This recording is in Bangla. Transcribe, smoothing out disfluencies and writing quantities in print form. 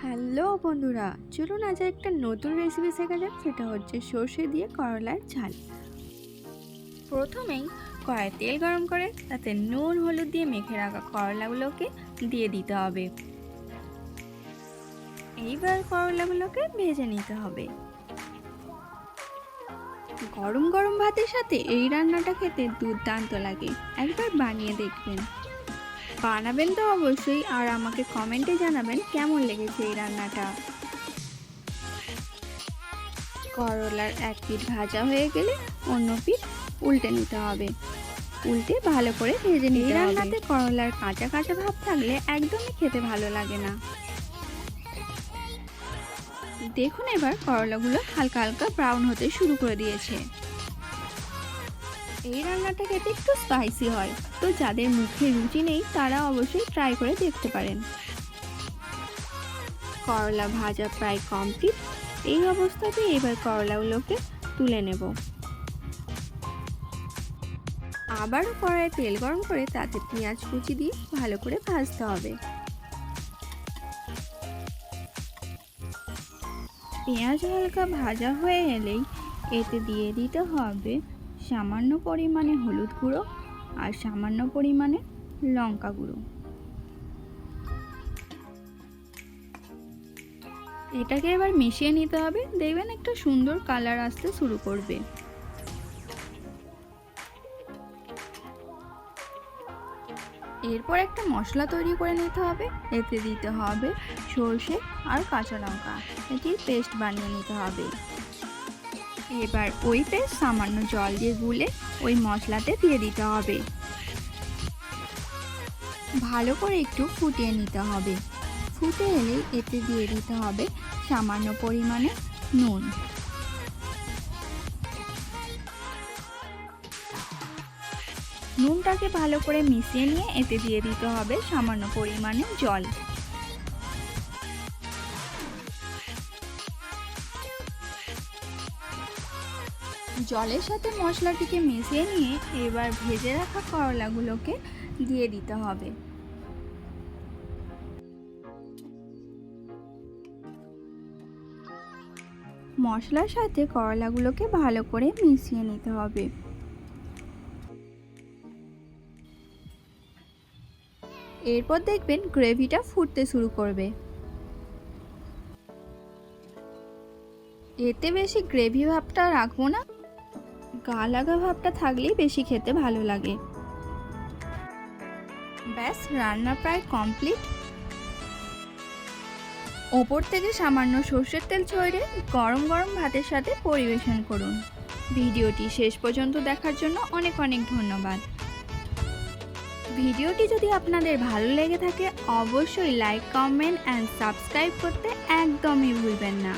হ্যালো বন্ধুরা, চলুন আজ একটা নতুন রেসিপি শেখা যাক। সেটা হচ্ছে সর্ষে দিয়ে করলার ঝাল। প্রথমেই কড়াই তেল গরম করে তাতে নুন হলুদ দিয়ে মেখে রাখা করলাগুলোকে দিয়ে দিতে হবে। এইবার করলাগুলোকে ভেজে নিতে হবে। গরম গরম ভাতের সাথে এই রান্নাটা খেতে দুর্দান্ত লাগে, একবার বানিয়ে দেখবেন। বানাবেন তো অবশ্যই, আর আমাকে কমেন্টে জানাবেন কেমন লেগেছে এই রান্নাটা। করলার এক পিঠ ভাজা হয়ে গেলে অন্য পিঠ উল্টে নিতে হবে। উল্টে ভালো করে ভেজে নিতে হবে। রান্নাতে করলার কাঁচা কাঁচা ভাব থাকলে একদমই খেতে ভালো লাগে না। দেখুন এবার করলাগুলো হালকা হালকা ব্রাউন হতে শুরু করে দিয়েছে। এই রান্নাটা খেতে একটু স্পাইসি হয়, তো যাদের মুখে রুচি নেই তারা অবশ্যই ট্রাই করে দেখতে পারেন। করলা ভাজা প্রায় কমপ্লিট। এই অবস্থাতে এবার করলাগুলোকে তুলে নেব। আবারও কড়াইয়ে তেল গরম করে তাতে পেঁয়াজ কুচি দিয়ে ভালো করে ভাজতে হবে। পেঁয়াজ হালকা ভাজা হয়ে এলেই এতে দিয়ে দিতে হবে সামান্য পরিমাণে হলুদ গুঁড়ো আর সামান্য পরিমাণে লঙ্কা গুঁড়ো। এটাকে এবার মিশিয়ে নিতে হবে। দেখবেন একটা সুন্দর কালার আসতে শুরু করবে। এরপর একটা মশলা তৈরি করে নিতে হবে। এতে দিতে হবে সর্ষে আর কাঁচা লঙ্কা, এটির পেস্ট বানিয়ে নিতে হবে। এবার ওই পেস্ট সামান্য জল দিয়ে গুলে ওই মশলাতে দিয়ে দিতে হবে। ভালো করে একটু ফুটিয়ে নিতে হবে। ফুটে এলেই এতে দিয়ে দিতে হবে সামান্য পরিমাণে নুন। নুনটাকে ভালো করে মিশিয়ে নিয়ে এতে দিয়ে দিতে হবে সামান্য পরিমাণে জল। জলের সাথে মশলাটিকে মিশিয়ে নিয়ে এবার ভেজে রাখা করলাগুলোকে দিয়ে দিতে হবে। মশলার সাথে করলাগুলোকে ভালো করে মিশিয়ে নিতে হবে। এরপর দেখবেন গ্রেভিটা ফুটতে শুরু করবে। এতে বেশি গ্রেভি ভাবটা রাখবো না, গা লাগা ভাবটা থাকলেই বেশি খেতে ভালো লাগে। ব্যাস, রান্না প্রায় কমপ্লিট। ওপর থেকে সামান্য সর্ষের তেল ছড়িয়ে গরম গরম ভাতের সাথে পরিবেশন করুন। ভিডিওটি শেষ পর্যন্ত দেখার জন্য অনেক অনেক ধন্যবাদ। ভিডিওটি যদি আপনাদের ভালো লেগে থাকে অবশ্যই লাইক, কমেন্ট অ্যান্ড সাবস্ক্রাইব করতে একদমই ভুলবেন না।